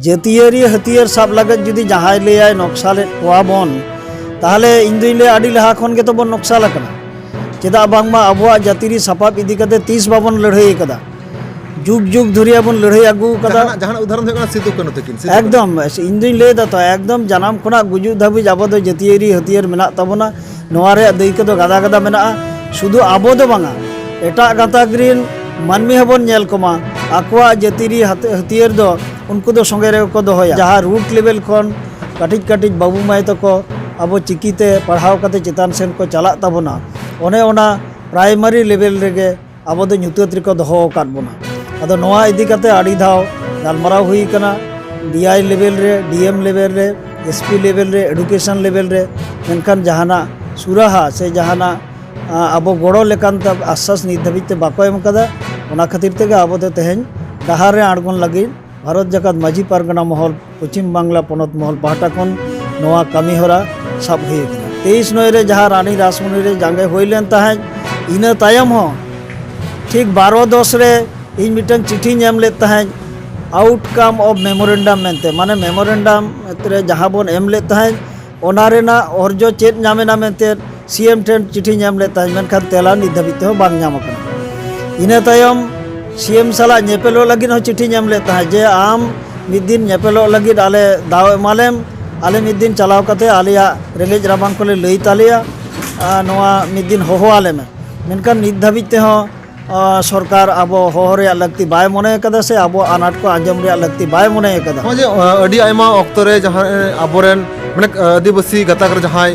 जातियारी हथियार साब लगत जुदी जहां ले नक्साले कोआबन ताहले इन दुई ले आडी लहा खन गे तो बन नक्साल कना चेदा बांगमा अबुआ जातिरी सापाब इदी कते 30 बाबन लड़ाई कदा जुग जुग धरिया बन लड़ाई आगू कदा जहां उदाहरण होना सिद्धू कनो तकिन एकदम इन दुई ले दा तो एकदम जानम खना गुजु धाबी जाबो दो जातियारी हथियार मेना तबना नोआ रे दई कदो गदा गदा मेना शुधु आबो दो बांगा एटा गाताग्रीन मानमी हबन नेल कोमा आकवा जातिरी हथियार दो उनको दो संगे रे को दोहया जहां रूट लेवल खन काटिज काटिज बाबू माई तको अब चिकीते पढ़ाव कते चितान सेन को चला तबना ओने ओना प्राइमरी लेवल रेगे अब दो ᱧᱩᱛᱟᱹᱛ ᱨᱮᱠᱚ ᱫᱚᱦᱚ ᱟᱠᱟᱫ ᱵᱚᱱᱟ ᱟᱫᱚ ᱱᱚᱣᱟ ᱤᱫᱤ ᱠᱟᱛᱮ ᱟᱹᱰᱤ ᱫᱷᱟᱣ ᱜᱟᱞᱢᱟᱨᱟᱣ ᱦᱩᱭ ᱟᱠᱟᱱᱟ ᱰᱤআই লেভেল ᱨᱮ ᱰᱤএᱢ লেভেল ᱨᱮ एसपी लेवल रे एडुकेशन लेवल रे मेनखान जहाना सुराहा से जहाना अब गड़ो लेकान तब आश्वास नित धाबिते बाको एम कदा ओना खातिर तेगे अब दो तेहें डाहार रे आड़गोन लगी भारत जाकात माझी पारगना महल पश्चिम बांगला पनत महल पाहटा खन नोआ कामी होरा साब हुई 23/9 रे जहाँ रानी रासमणी रे जांगे होइलेन ताहें इना तायम हो ठीक 12/10 रे इन मिटन चिठी एम लेत ताहें आउटकम ऑफ मेमोरेंडम मेनते माने मेमोरेंडम रे जहाँ बन एम लेत ताहें ओना रेना अर्जो चेत नामेना मेनते सीएम ठेन चिठी एम लेत ताहें मेनखान तेला नित धाबिते हो बांग नाम आकना इना तायम सीएम साला नेपेलो लगिन हो चिठी एम लेत ताहें जे आम मिद दिन नेपेलो लगिन आले दाव एमालेम आले मिद दिन चलाव कते आलिया रेंगेज राबांग कोले लई तालिया नोआ मिद दिन होहो आले में मेनखान नित धाबिते हो सरकार अब होहरे लगती बाय मने कदा से अब अनाट को आंजम रे लगती बाय मने कदा जे अडी आयमा अक्तरे जहां आबोरेन माने आदिवासी गताक रे जहां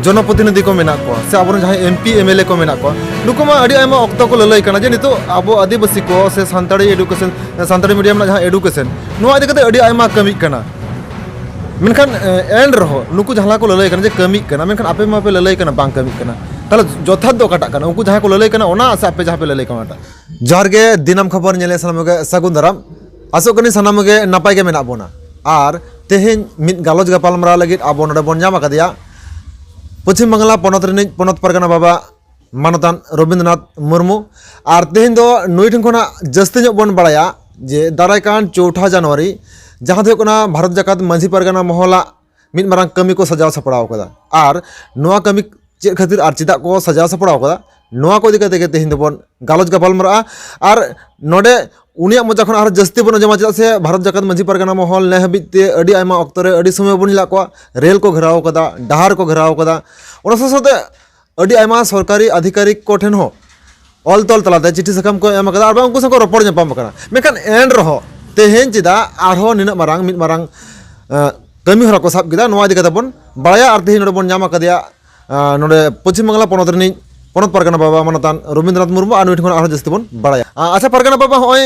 जनप्रतिनिधि को मेना को से आबोरेन जहां एमपी एमएलए को मेना को नुकुमा अडी आयमा अक्त को ललई कना जे नितो अब आदिवासी को से सांताड़ी एडुकेशन सांताड़ी मीडियम ना जहां एडुकेशन नुआ इदि कते अडी आयमा कमी कना मेनखान एन रहो नुकु जहां को ललई कना जे कमी कना मेनखान आपे मा पे ललई कना बांग कमी कना ताले जथात दो काटा कना उनको जहां को ललई कना ओना से आपे जहां पे ललई कना जारगे दिनम खबर नेले सनामगे सगुन दाराम आसो कनी सनामगे नापाय गे मेना बोना आर तेहें मिद गालोज गापालमरा लगित आबो नडे बोन नाम आकादिया पश्चिम बांगला पनत रिनिज पनत परगना बाबा मानतान रविंद्रनाथ मुर्मू आर तेहें दो नुई ठन खना जस्ती ᱧᱚᱜ बोन बड़ाया जे दारायकान 4 जनवरी जहां दो कना भारत जाकात माझी परगना महला मिद मारांग कमी को सजाव सपड़ाव कदा आर नोआ कमी चेक खातिर आर चिदा को सजाव सपड़ाव कदा नोआ को दिक्कत के तेहिं दबन गालोज गापालमरा आर नोडे उनिया मजा खन आर जस्ती बन जमा चदा से भारत जाकात माझी परगना महल ने हबिते अडी आयमा अक्तरे अडी समय बन ला को रेल को घेराव कदा डहार को घेराव कदा ओना साथे अडी आयमा सरकारी अधिकारी को ठेन हो ऑल तोल तलाते चिठी सकाम को एम कदा आर उनको संग रोपड़ ᱧᱟᱯᱟᱢ कना मेखान एन रहो तेहें चिदा आरो निना मारांग मिद मारांग कमी हरा को साब किदा नोआ दिकता बन बाया आर तेहिं नोडे बन ᱧᱟᱢ कदिया नोडे पश्चिम बांगला पनत रिनि पनत परगना बाबा मानतान रविंद्रनाथ मुर्मू आर नुठन आरो जस्ती बन बाया अच्छा परगना बाबा होय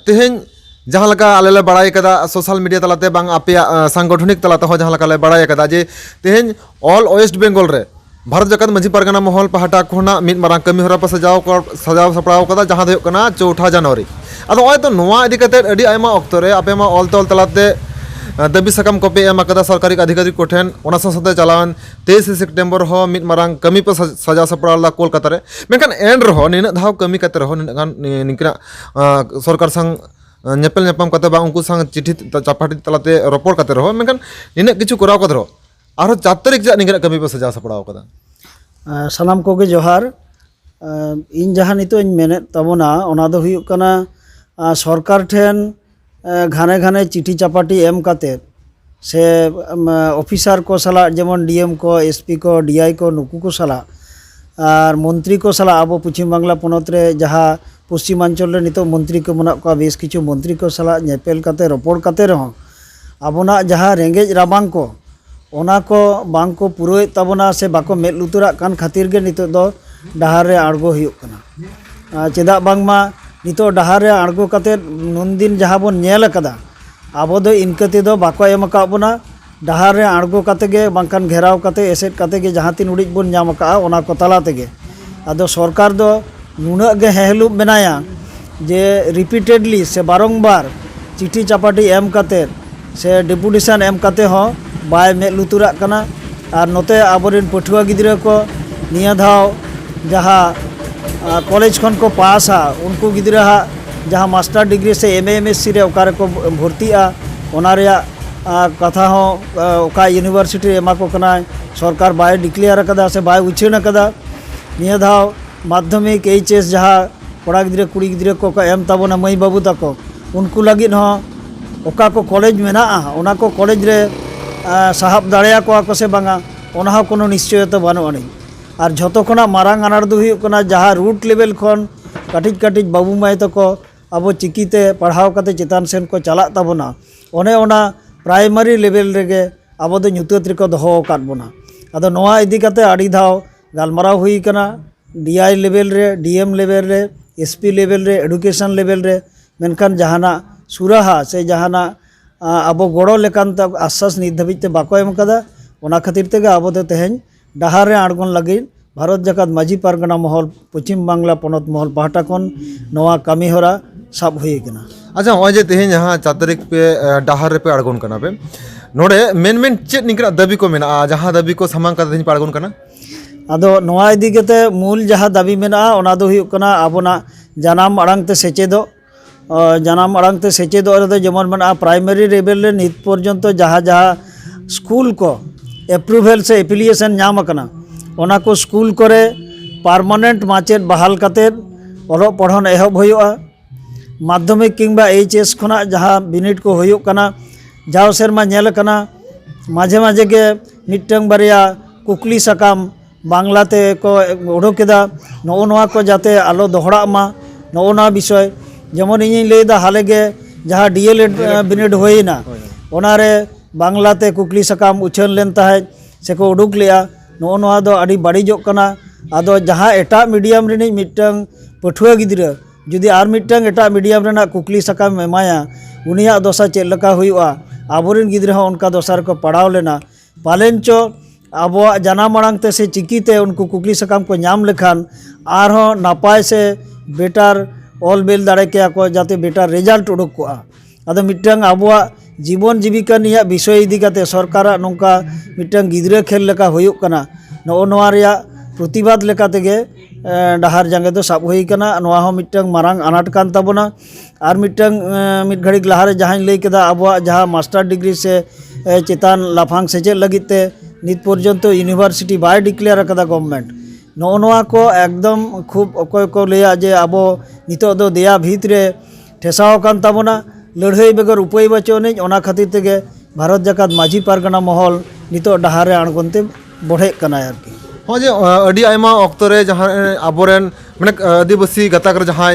तेहें जहां लका आलेले बाड़ाय कदा सोशल मीडिया तलाते बांग आपे सांगठनिक तलाते हो जहां लका ले बाड़ाय कदा जे तेहें ऑल वेस्ट बेंगल रे भारत जाकात माझी परगना महल पाहटा खोना मिद मारांग कमी हरा पर सजाव सपड़ाव कदा जहां दो कना 4 जनवरी आदो ओय तो नोआ इदि कते अडी आयमा अक्तरे आपे मा ऑल तोल तलाते दबी सकाम कपे एम कदा सरकारी अधिकारी को ठेन ओना साथे चलावन 23 सितंबर हो मिद मारांग कमी पर सजाव सपड़ाव ला कोलकाता रे मेखान एन रहो निना धाव कमी कते रहो निकना सरकार संग नेपेल नेपाम कते बा उनको संग चिठी चापाटी तलाते रोपड़ कते रहो मेखान निना किछु कराव कते रहो आरो 4 तारीख जा निगरा कमी पर सजाव सपड़ाव कदा सनाम कोगे जोहार इन जहां नितो इन मेने तबना ओना दो हुयुक कना सरकार ठेन घाने घाने चिठी चापाटी एम काते से ऑफिसर को सला जेमन डीएम को एसपी को डीआई को नुकु को सला और मंत्री को सला अब पश्चिम बांगला पनत रे जहाँ पश्चिमांचल रे नितो मंत्री को मना को बेस किछु मंत्री को सला नेपेल काते रोपड़ काते रहो आबोना जहाँ रेंगेज राबांग को ओना को बांग को पुरोय तबना से बाको मेद लुतुरा कान खातिर गे नितो दो डहार रे आड़गो हुयुक कना चेदा बांगमा नितो डहार रे आड़गो काते नुनदिन जहाँ बन नेल कदा आबो दो इनकते दो बाको एम का बना डहार रे आड़गो काते गे बांकान घेराव काते एसेट काते गे जहाँ तीन उड़िज बन नाम का ओना को तला तेगे आदो सरकार दो नुना गे हेलुब बनाया जे रिपीटेडली से बारंबार चिठी चापाटी एम काते से डेपुटेशन एम काते हो बाय मेद लुतुरा कना और नोते आबोरेन पठुआ गिद्रा को निया धाव जहाँ कॉलेज खन को पासा उनको गिद्रा जहाँ मास्टर डिग्री से एमए एमएससी रे ओकारे को भर्तिया ᱚᱱᱟ ᱨᱮᱭᱟᱜ ᱠᱟᱛᱷᱟ ᱦᱚᱸ ᱚᱠᱟ ᱤᱭᱩᱱᱤᱵᱷᱟᱨᱥᱤᱴᱤ ᱮᱢᱟ ᱠᱚ ᱠᱟᱱᱟ ᱥᱚᱨᱠᱟর ᱵᱟᱭ ᱰᱤᱠᱞᱮয়ার ᱟᱠᱟᱫᱟ ᱥᱮ ᱵᱟᱭ ᱩᱪᱷᱟᱹᱱ ᱟᱠᱟᱫᱟ ᱱᱤᱭᱟᱹ ᱫᱷᱟᱣ ᱢᱟᱫᱽᱫᱷᱚᱢᱤᱠ এইচএস ᱡᱟᱦᱟᱸ ᱠᱚᱲᱟ ᱜᱤᱫᱽᱨᱟᱹ ᱠᱩᱲᱤ ᱜᱤᱫᱽᱨᱟᱹ ᱠᱚ ᱮᱢ ᱛᱟᱵᱚᱱᱟ ᱢᱟᱹᱭ ᱵᱟᱹᱵᱩ ᱛᱟᱠᱚ ᱩᱱᱠᱩ ᱞᱟᱹᱜᱤᱫ ᱦᱚᱸ ᱚᱠᱟ ᱠᱚ ᱠᱚᱞᱮᱡᱽ ᱢᱮᱱᱟᱜᱼᱟ ᱚᱱᱟ ᱠᱚ ᱠᱚᱞᱮᱡᱽ ᱨᱮ ᱥᱟᱦᱟᱵ ᱫᱟᱲᱮᱭᱟᱠᱚᱣᱟ ᱠᱚ ᱥᱮ ᱵᱟᱝᱟ ᱚᱱᱟ ᱦᱚᱸ ᱠᱳᱱᱳ ᱱᱤশ্চয়তা ᱵᱟᱹᱱᱩᱜ ᱟᱹᱱᱤᱡ ᱟᱨ ᱡᱷᱚᱛᱚ ᱠᱷᱚᱱᱟᱜ ᱢᱟᱨᱟᱝ ᱟᱱᱟᱴ ᱫᱚ ᱦᱩᱭᱩᱜ ᱠᱟᱱᱟ ᱡᱟᱦᱟᱸ ᱨᱩᱴ ᱞᱮᱵᱮᱞ ᱠᱷᱚᱱ ᱠᱟᱹᱴᱤᱡ ᱠᱟᱹᱴᱤᱡ ᱵᱟᱹᱵᱩ ᱢᱟᱹᱭ ᱛᱟᱠᱚ ᱟᱵᱚ ᱪᱤᱠᱤᱛᱮ ᱯᱟᱲᱦᱟᱣ ᱠᱟᱛᱮ ᱪᱮᱛᱟᱱ ᱥᱮᱱ ᱠᱚ ᱪᱟᱞᱟᱜ ᱛᱟᱵᱚᱱᱟ ᱚᱱᱮ ᱚᱱᱟ ᱯᱨᱟᱭᱢᱟরি লেভেল ᱨᱮᱜᱮ ᱟᱵᱚ ᱫᱚ ᱧᱩᱛᱟᱹᱛ ᱨᱮᱠᱚ ᱫᱚᱦᱚ ᱟᱠᱟᱫ ᱵᱚᱱᱟ ᱟᱫᱚ ᱱᱚᱣᱟ ᱤᱫᱤ ᱠᱟᱛᱮ ᱟᱹᱰᱤ ᱫᱷᱟᱣ ᱜᱟᱞᱢᱟᱨᱟᱣ ᱦᱩᱭ ᱟᱠᱟᱱᱟ DI লেভেল ᱨᱮ DM লেভেল ᱨᱮ SP লেভেল ᱨᱮ এডুকেশন লেভেল ᱨᱮ ᱢᱮᱱᱠᱷᱟᱱ ᱡᱟᱦᱟᱱᱟᱜ ᱥᱩᱨᱟᱦᱟ ᱥᱮ ᱡᱟᱦᱟᱱᱟᱜ ᱟᱵᱚ ᱜᱚᱲᱚ ᱞᱮᱠᱟᱱ ᱟᱥᱥᱟᱥ ᱱᱤᱛ ᱫᱷᱟᱹᱵᱤᱡ ᱛᱮ ᱵᱟᱠᱚ ᱮᱢ ᱟᱠᱟᱫᱟ ᱚᱱᱟ ᱠᱷᱟᱹᱛᱤᱨ ᱛᱮᱜᱮ ᱟᱵᱚ ᱫᱚ ᱛᱮᱦᱮᱧ ᱰᱟᱦᱟᱨ ᱨᱮ ᱟᱬᱜᱚᱱ ᱞᱟᱹᱜᱤᱫ ᱵᱷᱟᱨᱚᱛ ᱡᱟᱠᱟᱛ ᱢᱟᱹᱡᱷᱤ ᱯᱟᱨᱜᱟᱱᱟ ᱢᱚᱦᱚᱞ ᱯᱚᱪᱷᱤᱢ ᱵᱟᱝᱞᱟ ᱯᱚᱱᱚᱛ ᱢᱚᱦᱚᱞ ᱯᱟᱦᱴᱟ ᱠᱷᱚᱱ ᱱᱚᱣᱟ ᱠᱟᱹᱢᱤ ᱦᱚᱨᱟ ᱥᱟᱵ ᱦᱩᱭ ᱟᱠᱟᱱᱟ अच्छा नॉय जे तेहें जहाँ 4 तारीख पे डाहर रे पे अड़गोन कना पे नोड़े मेन चेत निकना दाबी को मेना जहाँ दाबी को सामांग का तेहें पे अड़गोन कना ᱟᱫᱚ ᱱᱚᱣᱟ ᱤᱫᱤ ᱠᱟᱛᱮ ᱢᱩᱞ ᱡᱟᱦᱟᱸ ᱫᱟᱵᱤ ᱢᱮᱱᱟᱜᱼᱟ ᱚᱱᱟ ᱫᱚ ᱦᱩᱭᱩᱜ ᱠᱟᱱᱟ ᱟᱵᱚᱱᱟᱜ ᱡᱟᱱᱟᱢ ᱟᱲᱟᱝ ᱛᱮ ᱥᱮᱪᱮᱫᱚᱜ ᱡᱟᱱᱟᱢ ᱟᱲᱟᱝ ᱛᱮ ᱥᱮᱪᱮᱫᱚᱜ ᱨᱮᱫᱚ ᱡᱮᱢᱚᱱ ᱢᱮᱱᱟᱜᱼᱟ ᱯᱨᱟᱭᱢᱟরি লেভেল ᱨᱮ ᱱᱤᱛ ᱯᱚᱨᱡᱚᱱᱛᱚ ᱡᱟᱦᱟᱸ স্কুল ᱠᱚ এপ্রুভেল ᱥᱮ এফিলিয়েশন ᱧᱟᱢ ᱟᱠᱟᱱᱟ ᱚᱱᱟ ᱠᱚ স্কুল ᱠᱚᱨᱮ পার্মানেন্ট মাচেদ ᱵᱟᱦᱟᱞ ᱠᱟᱛᱮ ᱚᱞᱚᱜ ᱯᱚᱲᱦᱚᱱ ᱮᱦᱚᱵ ᱦᱩᱭᱩᱜᱼᱟ মাধ্যমিক কিংবা এইচএস ᱠᱷᱚᱱᱟᱜ ᱡᱟᱦᱟᱸ ᱵᱤᱱᱤᱰ ᱠᱚ ᱦᱩᱭᱩᱜ ᱠᱟᱱᱟ ᱡᱟᱣ ᱥᱮᱨᱢᱟ ᱧᱮᱞ ᱟᱠᱟᱱᱟ মাঝে মাঝে ᱜᱮ ᱢᱤᱫᱴᱟᱝ ᱵᱟᱨᱭᱟ ᱠᱩᱠᱞᱤ ᱥᱟᱠᱟᱢ বাংলাতে को उड़ोक नौ नवा को जाते आलो दोहरा मा नौ नवा विषय जेमन इन लैदा हाले गे जहाँ DLED बिनिड होना ओनारे बांग्लाते कुकली सकाम उछान लेन ताहे से को उडुक लिया नौ नवा दो अड़ी बाड़िजोग कना आदो जहाँ एटा medium Rini मिटंग पठुआ गिद्रा जुदी are मिटंग Etah medium Raina कुकली सकाम एमाया उनिया दोसा चेक लका हुआ आबोरेन गिद्रा हों उनका दोसार को पढ़ाव लेना पालेंचो अब जाना मांग ते से चिकीते उनको कुकली सकाम को नाम लेखान आरहों नापाय से बेटार ऑल बेल दाड़े के को जाते बेटार रिजल्ट उडुक को आदो मिटंग अबुआ जीवन जीविका निया विषय इदी काते सरकार नोंका मिटंग गिद्रा खेल लेका हुयुक कना नो नोआ रिया प्रतिबाद लेका तेगे डाहार जांगे दो साब हुई कना नोआ हो मिटंग मारांग अनाट कान ताबोना आर मिटंग मिट घड़िक लहारे जहां लई केदा अबुआ जहां मास्टर डिग्री से चेतान लाफांग सेचेद लगिते नित पर्यंत यूनिवर्सिटी बाय डिक्लेयर अकादा गवर्नमेंट नो नोआ को एकदम खूब अकय को लैया जे आबो नितो दो देया भितरे ठेसाव कान ताबोना लड़ाई बेगर उपाय बचोने ओना खातिर तेगे भारत जाकात माझी पारगना महल नितो डाहारे आणगोनते बढ़े कना आरकी हाँ जे अड़ी आयमा ऑक्तो रे जहाँ आबोरेन माने आदिवासी गताक रे जहाँ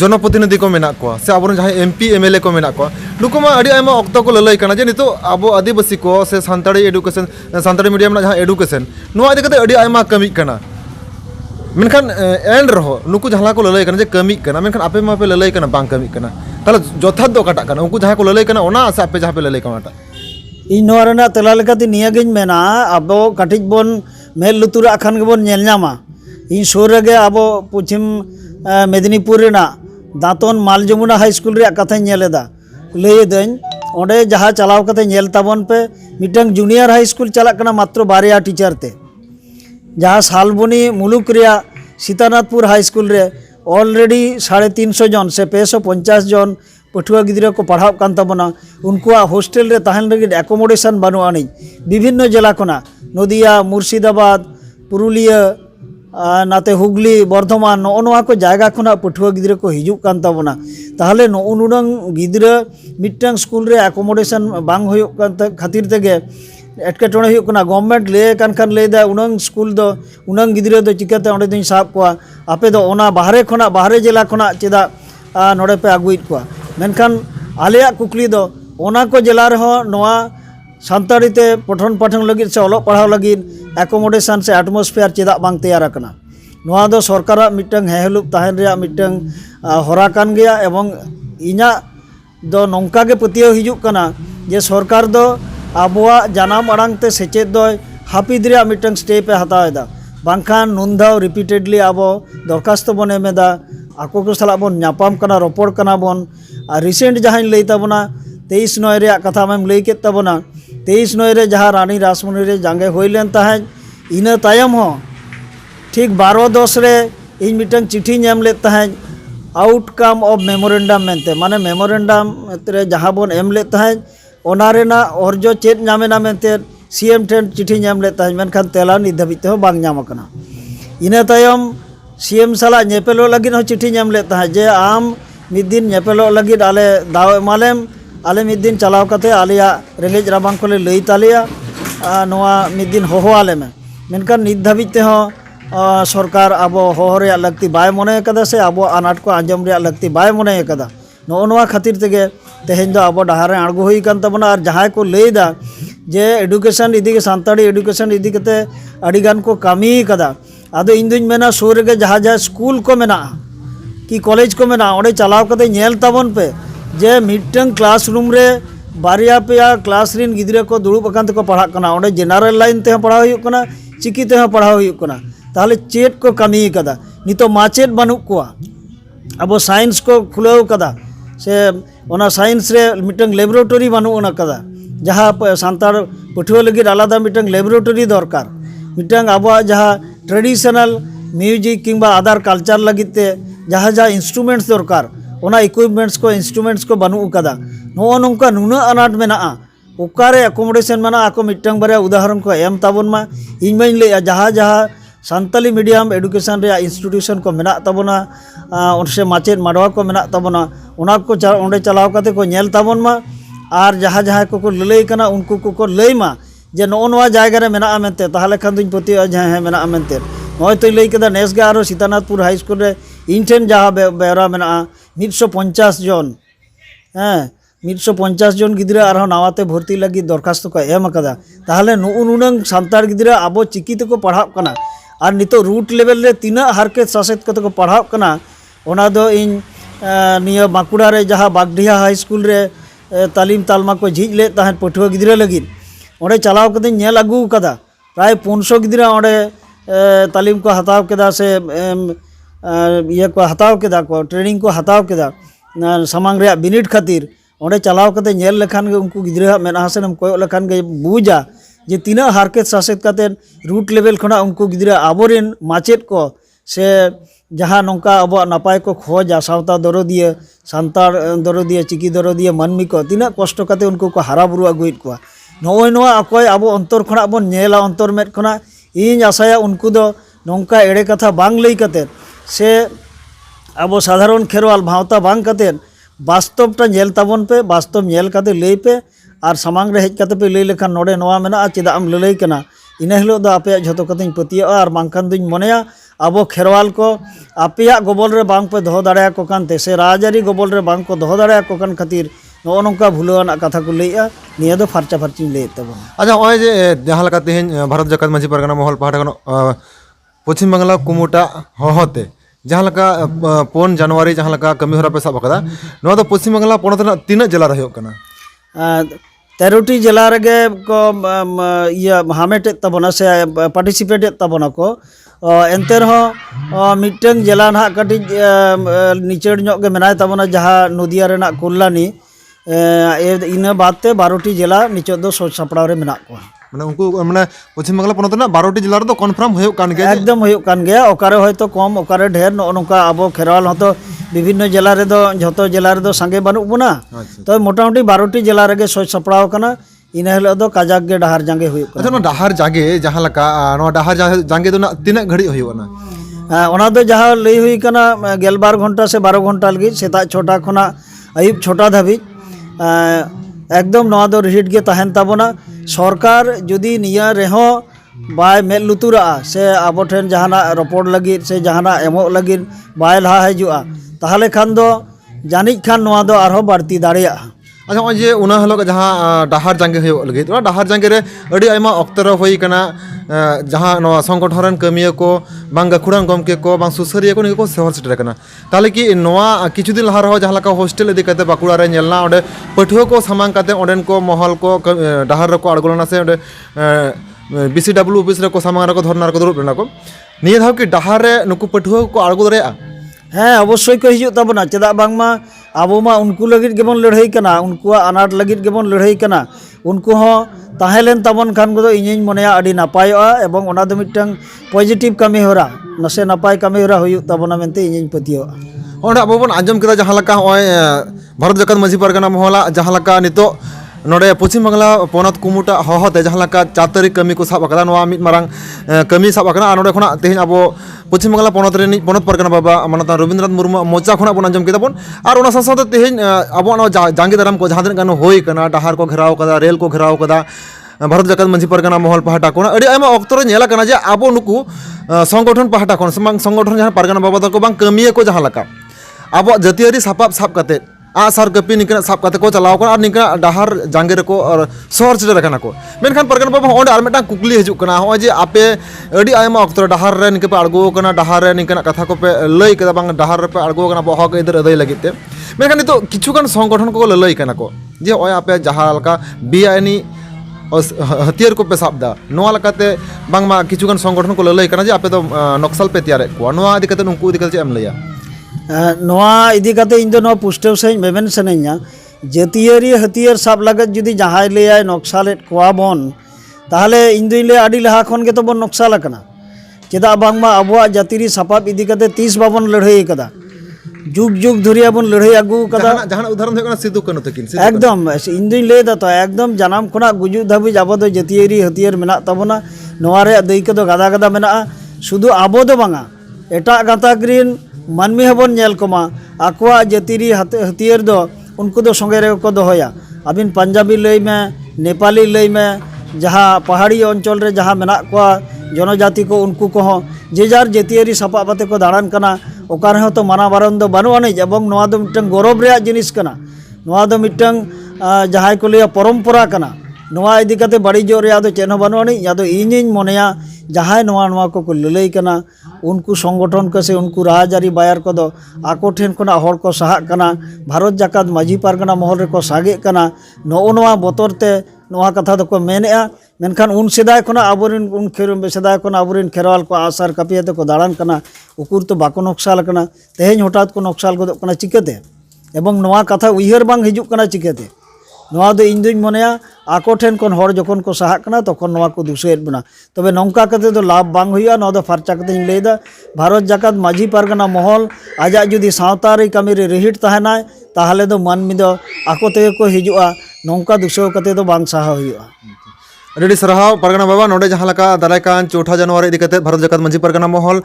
जनप्रतिनिधि को मेना को से आबोरेन जहाँ MP MLA को मेना को नुको मा अड़ी आयमा ऑक्तो को ललई कना जे नितो आबो आदिवासी को से सानताड़ी एडुकेशन सानताड़ी मीडियम ना जहाँ एडुकेशन नुआ इदि कते अड़ी आयमा कमी कना मेनखान एंड रहो नुको जहाँ को ललई कना जे कमी कना मेनखान आपे मा पे ललई कना बांग कमी कना ताले जथात दो काटा कना उनको जहाँ को ललई कना ओना से आपे जहाँ पे ललई कना इन नोआ रेना तेला लेकाते निया गिन मेना आबो काटिज बोन मेल लुतुरा खान गेबोन नेल नामा इन सुर रेगे आबो पश्चिम मेदिनीपुर रेना दातन माल जमुना हाई स्कूल रे कथा नेलेदा लई देन ओंडे जहाँ चलाव कते नेल ताबोन पे मिटंग जूनियर हाई स्कूल चलाक कना मात्र बारिया टीचर ते जहाँ सालबनी मुलुक रिया सीतानाथपुर हाई स्कूल रे ऑलरेडी 350 जन से 550 जन पठुआ गिद्रा को पढ़ाव कान ताबोना उनकुआ हॉस्टेल रे तहन लगिद एकोमोडेशन बानु आनी विभिन्न जिला खना नदिया मुर्शिदाबाद पुरुलिया नाते हुगली बर्धमान नो नोआ को जायगा खना पठुआ गिद्रा को हिजुक कान ताबोना ताहले नो उनुरंग गिद्रा मिटंग स्कूल रे एकोमोडेशन बांग हुयुक कान खातिर तेगे एटकेटोणे हुयुक कना गवर्नमेंट ले कान खान लेदा उनंग स्कूल दो उनंग गिद्रा दो चिकाते ओंडे दिन साब कोआ आपे दो ओना बाहरे खना बाहरे जिला खना चेदा नोडे पे आगुइट कोआ मेनखान आलिया कुकली दो ओना को जिला रहो नोआ सानताड़ी ते पठन पाठन लगिद से ऑलोग पढ़ाव लगिद एकोमोडेशन से एटमोस्फेयर चेदा बांग तैयार कना नोआ दो सरकारा मिटंग हेहलुप ताहेन रिया मिटंग होरा कान गया एवं इना दो नोंका गे पतियो हिजुक कना जे सरकार दो आबुआ जानाम आड़ांग ते सेचेद दो हापिद रिया मिटंग स्टेप ए हतावेदा बांखान नुनधाव रिपीटेडली आबो दरखास्त बन एमेदा आको को साला बन नापाम कना रोपड़ कना बन और रिसेंट जहाँ लई ताबोना 23/9 रे कथा में लई केत ताबोना 23/9 रे जहाँ रानी रासमणी रे जांगे होई लेन ताहे इना तायम हो ठीक 12/10 रे इन मिटंग चिठी नेम लेत ताहे आउटकम ऑफ मेमोरेंडम मेनते माने मेमोरेंडम रे जहाँ बन एम लेत ताहे ᱚᱱᱟ ᱨᱮᱱᱟᱜ ᱚᱨᱡᱚ ᱪᱮᱫ ᱧᱟᱢᱮᱱᱟ ᱢᱮᱱᱛᱮ CM ᱴᱷᱮᱱ ᱪᱤᱴᱷᱤ ᱧᱟᱢ ᱞᱮᱫ ᱛᱟᱦᱮᱸ, ᱢᱮᱱᱠᱷᱟन ᱛᱮᱞᱟ ᱱᱤᱛ ᱫᱷᱟᱹᱵᱤᱡ ᱛᱮᱦᱚᱸ ᱵᱟᱝ ᱧᱟᱢ ᱟᱠᱟᱱᱟ। ᱤᱱᱟᱹ ᱛᱟᱭᱚᱢ CM ᱥᱟᱞᱟᱜ ᱧᱮᱯᱮᱞᱚᱜ ᱞᱟᱹᱜᱤᱫ ᱦᱚᱸ ᱪᱤᱴᱷᱤ ᱧᱟᱢ ᱞᱮᱫ ᱛᱟᱦᱮᱸ ᱡᱮ ᱟᱢ ᱢᱤᱫ ᱫᱤᱱ ᱧᱮᱯᱮᱞᱚᱜ ᱞᱟᱹᱜᱤᱫ ᱟᱞᱮ ᱫᱟᱣ ᱮᱢᱟᱞᱮᱢ, ᱟᱞᱮ ᱢᱤᱫ ᱫᱤᱱ ᱪᱟᱞᱟᱣ ᱠᱟᱛᱮ ᱟᱞᱮᱭᱟᱜ ᱨᱮᱸᱜᱮᱡ ᱨᱟᱵᱟᱝ ᱠᱚᱞᱮ ᱞᱟᱹᱭ ᱛᱟᱞᱮᱭᱟ, ᱱᱚᱣᱟ ᱢᱤᱫ ᱫᱤᱱ ᱦᱚᱦᱚ ᱟᱞᱮ ᱢᱮ। ᱢᱮᱱᱠᱷᱟन ᱱᱤᱛ ᱫᱷᱟᱹᱵᱤᱡ ᱛᱮᱦᱚᱸ ᱥᱚᱨᱠᱟর ᱟᱵᱚ ᱦᱚᱦᱚ ᱨᱮᱭᱟᱜ ᱞᱟᱹᱠᱛᱤ ᱵᱟᱭ ᱢᱚᱱᱮ ᱟᱠᱟᱫᱟ ᱥᱮ ᱟᱵᱚ ᱟᱱᱟᱴ ᱠᱚ ᱟᱸᱡᱚᱢ ᱨᱮᱭᱟᱜ ᱞᱟᱹᱠᱛᱤ ᱵᱟᱭ ᱢᱚᱱᱮ ᱟᱠᱟᱫᱟ। ᱱᱚᱜᱼᱚ ᱱᱚᱣᱟ ᱠᱷᱟᱹᱛᱤᱨ ᱛᱮᱜᱮ ᱛᱮᱦᱮᱧ ᱫᱚ ᱟᱵᱚ ᱰᱟᱦᱟᱨ ᱨᱮ ᱟᱬᱜᱚ ᱦᱩᱭ ᱟᱠᱟᱱ ᱛᱟᱵᱚᱱᱟ। ᱟᱨ ᱡᱟᱦᱟᱸᱭ ᱠᱚ ᱞᱟᱹᱭᱫᱟ ᱡᱮ ᱮᱰᱩᱠᱮᱥᱚᱱ ᱤᱫᱤ ᱥᱟᱱᱛᱟᱲᱤ ᱮᱰᱩᱠᱮᱥᱚᱱ ᱤᱫᱤ ᱠᱟᱛᱮ ᱟᱹᱰᱤ ᱜᱟᱱ ᱠᱚ ᱠᱟᱹᱢᱤ ᱟᱠᱟᱫᱟ, ᱟᱫᱚ ᱤᱧ ᱫᱩᱧ ᱢᱮᱱᱟ ᱥᱩᱨ ᱨᱮᱜᱮ ᱡᱟᱦᱟᱸ ᱥᱠᱩᱞ ko ᱢᱮᱱᱟᱜᱼᱟ कि कॉलेज को मेना ओंडे चलाव कते नेल ताबन पे जे मिटन क्लासरूम रे बारिया पेया क्लास रिन गिद्रे को दुड़ुब अकान तेको पढ़ाग कना, ओंडे जेनारेल लाइन ते पढ़ाव हुयुग कना, चिकी ते पढ़ाव हुयुग कना, ताहले चेड को कमी कदा नितो माचेद बानुग कोआ। अब साइंस को खुलाव कदा से ओना साइंस रे मिटन लैबोरेटरी बानुग ओना कदा, जहाँ सान्ताड़ पठुआ लगिद आलादा मिटन लैबोरेटरी दरकार, मिटन आबो जहाँ ट्रेडिशनल म्यूजिक किंबा अदर कल्चर लगिते जहाँ जहाँ इंस्ट्रूमेंट्स दरकार ओना इक्विपमेंट्स को इंस्ट्रूमेंट्स को बानुग कदा। नो नोंका नुना अनाट मेनाआ ओकारे एकोमोडेशन मेना को मिटन बारे उदाहरण को एम ताबन मा इन बाइन ले जहाँ जहाँ सान्ताली मीडियम एडुकेशन रे इंस्टीट्यूशन को मेना ताबना उनसे माचेद माडवा को मेना ताबना ओना को ओंडे चलाव कते को नेल ताबन मा, आर जहाँ जहाँ को ललई कना उनको को लई मा जे नो नोआ जायगा रे मेना मेनते, ताहले खान दुñ पतिया जहाँ है मेना मेनते नय तो लई कदा नेस गे आरो सीतानाथपुर हाई स्कूल रे इन ठेन जहाँ बेरा मेना 150 जन, हाँ 150 जन गिद्रा आरो नावाते भर्ती लगी दरखास्त को एम कदा, ताहले नुनंग सान्ताड़ गिद्रा आबो चिकी तेको पढ़ाव कना और नितो रूट लेवल रे तीना हारकेत सासेत कते को पढ़ाव कना। ओना दो इन निया बांकुड़ा रे जहाँ बागडिहा हाई स्कूल रे तालीम तालमा को झिज ले ताहें पठुआ गिद्रा लगिन ओंडे चलाव कते नेल आगू कदा प्राय 500 गिद्रा ओंडे तालीम को हताव केदा से ये को हताव केदा को ट्रेनिंग को हताव केदा सामांग रे बिनिट खातिर ओंडे चलाव कते नेल लेखान गे उनको गिद्रा मेनाहसेनम कोय लेखान गे बुझा जे तीना हारकेत सासेत कते रूट लेवल खना उनको गिद्रा आबोरेन माचेद को से जहाँ नौका अब नापाय को खोजा सावता दरदिया सान्ताड़ दरदिया चिकी दरदिया मानमी को तीना कष्ट कते उनको को हारा बुरु आगुइद कोआ। नोय नोआ अकोय आबो अंतर खना बन नेला अंतर मेद खना इन आशाया उनको दो नौका एड़े कथा बांग लई कते से अब साधारण खेरवाल भावता बांग कते वास्तवटा नेल ताबन पे, वास्तव नेल कते लई पे और सामांग रे हेज कते पे लई लेखान नोडे नोआ मेना चेदा आम ललई कना इना हिलो दो आपे झतो कतेñ पतिया और बांखान दुñ मोनेया अब खेरवाल को आपे गोबल रे बांग पे दोहो दाड़े को कानते से राजारी गोबल रे बांग को दोहो दाड़े को कान खातिर नो नोंका भुलवाना कथा को लईआ निया दो फारचा फारची लई तबन। अच्छा ओय जे जहाँ लका तेहेñ भारत जाकत मांझी परगना महल पाहाड़ कनो पश्चिम बांगला कुमुटा होहोते जहाँ लका 4 जनवरी जहाँ लका कमी होरा पे साब कदा नोआ दो पश्चिम बांगला पोनत ना तीना जिला रे होक कना 13टी जिला रेगे को इया हामेटे तबना से पार्टिसिपेट तबना को एंते रहो मिटन जिला ना कटी निचेड़ ᱧᱚᱜ गे मेनाय तबना जहाँ नदिया रेना कुल्लानी इन बाते 12टी जिला निचो दो सोच सपड़ाव रे मेना को माने उनको माने पश्चिम बांगला पोनत ना 12टी जिला रे दो कन्फर्म होय कान गया एकदम होय कान गया ओकारे होयतो कम ओकारे ढेर नोका आबो खेरवाल हतो विभिन्न जिला रे दो झतो जिला रे दो संगे बानुग बुना तो मोटामुटी 12टी जिला रे सोच सपड़ाव कना इन हिलो दो काजाक गे डाहार जांगे हुई। अच्छा नो डाहार जागे जहाँ लका नो डाहार जांगे दो ना तीना घड़ी हुईना ओना दो जहाँ लई हुई कना 12 घंटा से 12 घंटा लगी सेता 6टा खना आयुब 6टा धाबी एकदम नोआ दो रिहिट गे ताहेन ताबोना। सरकार जुदी निया रेहो बाय मेल लुतुरा से आबो ठेन जहाना रपोड़ लगी से जहाना एमो लगी बाय लहा हजुआ ताहले खान दो जानिज खान नोआ दो आरहो बाड़ती दाड़िया। अच्छा ओय जे उना हलो जहाँ डाहार जांगे हो लगी तो डाहार जांगे रे अड़ी आयमा अक्तर होई कना जहाँ नो संगठन कमिया को बांग गाखुड़ान गमके को बांग सुसरिया को निको सेहर सेटर कना ताले कि नोआ किछु दिन लहा रहो जहाँ लका हॉस्टल इदी कते बाकुड़ा रे नेलना ओडे पठुआ को सामांग कते ओडेन को महल को डाहार रे को अड़गोलना से ओडे BCW ऑफिस रे को सामांग रे को धरना रे को दुरुब लेना को निया धाव कि डाहार रे नुकु पठुआ को अड़गो दरेया हाँ अवश्य को हिजुग ताबना चेदा बांगमा आबो मा उनको लगित गेबन लड़ाई कना उनकुआ अनाट लगित गेबन लड़ाई कना उनको हो ताहेलेन ताबन खान को इᱧ मनेया अडी नापायोआ एवं ओना दो मिटन पॉजिटिव कमी होरा नसे नापाय कमी होरा हुयुग ताबना मेनते इᱧ पतियोआ। ओंडे आबो बन आंजम केदा जहाँ लका ओय भारत जाकत मांझी परगना महला जहाँ लका नितो नोडे पश्चिम बांगला पोनत कुमुटा हहते जहाँ लका 4 तारीख कमी को साब अकदा नोआ मिद मारांग कमी साब अकना नोडे खना तेहें अब पश्चिम बांगला पोनत रेनि पोनत परगना बाबा मानता रविंद्रनाथ मुर्मू मोचा खना बन आंजम केदाबन और ओना साथ तेहें अब जांगे दाराम को जहाँ गानो होई कना डहार को घेराव कदा रेल को घेराव कदा भारत जाकात मांझी परगना महल पहाटा को अड़ी आयमा अक्तो रे नेला कना जे अब नुकु संगठन पहाटा खन समang संगठन जहाँ परगना बाबा तको बांग कमिया को जहाँ लका अब जातियारी सापाब साब कते आसार कपी निकना साब कते को चलाव को और निकना डहार जांगे रको और शहर चले रखना को मेनखान परगना बाबा ओंडे आर मेटा कुकली हिजुक कना हो जे आपे अड़ी आयमा अक्तो डहार रे निके पे अड़गो कना डहार रे निकना कथा को पे लई कदा बांग डहार रे पे अड़गो कना बहक इधर अदय लगिते मेनखान नितो किछुगान संगठन को लई कना को जे ओय आपे जहाँ लका बीआईनी हथियार को पे साबदा नोआ लकाते बांगमा किछुगान संगठन को लई कना जे आपे तो नक्सल पे तैयार को नोआ इदी कते उनको इदी कते एम लैया नोआ इदी कते इन दो नोआ पुष्टेव सही मेमेन सनैया जातियारी हथियार साब लागत जुदी जहाय लेयाय नक्सलेट कोआ बन ताहले इन दुई ले आडी लहा खन के तो बन नक्सल कना चेदा बांगमा अबुआ जातिरी सापाब इदी कते 30 बाबन लड़ाई कदा जुग जुग धरिया बन लड़ाई आगु कदा जहां उदाहरण होय सिद्धू कानू तकिन एकदम इन दुई ले दा तो एकदम जानम खना गुजु धाबी आबो दो जातियारी हथियार मेना तबना नोआ रे दै कदो गादा गादा मेना शुधु आबो दो बांगा एटा गाताक रिन मानमी हबन नेल कोमा आकवा जातिरी हथियार दो उनको दो संगे रे को दोहया अबिन पंजाबी लई में नेपाली लई में जहाँ पहाड़ी अंचल रे जहाँ मेना को जनजाति को उनको को जे जार जातियारी सापाब आते को दाड़ान कना ओकार हो तो माना बारन दो बानु अने एवं नोआ दो मिटंग गौरव रे जिनिस कना नोआ दो मिटंग जहाँ को लिया परंपरा कना नोआ इदी कते बड़ी जोर या दो चेनो बानु अने या दो इनिन मोनेया जहाँ नोआ नोआ को ललई कना उनको संगठन को से उनको राजारी बायर को दो आको ठेन खना हर को सहा कना भारत जाकात मांझी पारगना महल रे को सागे कना नो नोआ बोतरते नोआ कथा दो को मेनेआ मेनखान उन सेदाय खना आबोरिन उन सेदाय खना आबोरिन खेरवाल को आसार कपियाते को दाड़ान कना उकुर तो बाको नक्सल कना तेहें हठात को नक्सल गदो कना चिकेते एवं नोआ कथा उइहर बांग हिजुक कना चिकेते नोआ दो इन दुई मोनेया आको ठेन कोन हर जखन को साहा कना तखन नोआ को दुसैत बना तबे नौका कते दो लाभ बांग हुआ नोआ दो फारचा कते इन लेदा भारत जाकात मांझी पारगना महल आजा जुदी सावतारी कमी रे रिहिट तहनाय ताहले दो मानमी दो आको तेगे को हिजुआ नौका दुसो कते दो बांग साहा हुआ रेडी सराहाव परगना बाबा नोडे जहाँ लका दारायकान 4 जनवरी इदी कते भारत जाकात मांझी परगना महल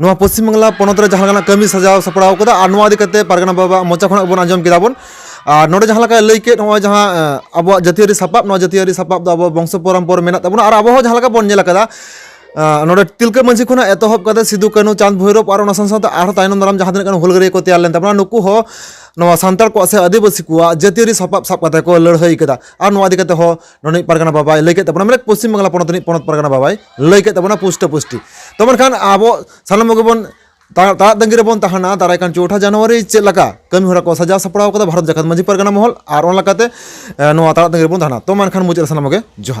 नोआ पश्चिम बांगला पोनत रे जहाँ लका कमी सजाव सपड़ाव कदा आर नोआ इदी कते परगना बाबा मोचा खना बन आंजम केदाबन और नोडे जहाँ लका लई के नोआ जहाँ अब जातियारी सापाब नोआ जातियारी सापाब दो अब वंश परम्पर मेना तबन और अब जहाँ लका बन नेल कदा नोडे तिलका मांझी खना एतहब कदा सिद्धू कानू चांद भैरव और संसार आर तायनम दाराम जहाँ तक हुलगरिया को तैयार लेन तबना नुकु हो नोआ सांतार को से आदिवासी को जातियारी सापाब साब कते को लड़ाई कदा और नोआ दिकते हो नोनी परगना बाबा लई के तबना मेरे पश्चिम बांगला पोनत परगना बाबा लई के तबना पुष्ट पुष्टि तबन खान आबो सानम गबन तारा दंगिरे बन तहाना दारायकान 4 जनवरी चेक लका कमी होरा को सजा सपड़ाव कदा भारत जाकात मांझी परगना महल और ओन लकाते नोआ तारा दंगिरे बन तहाना तो मान खान मुचे सानम गे जोहार।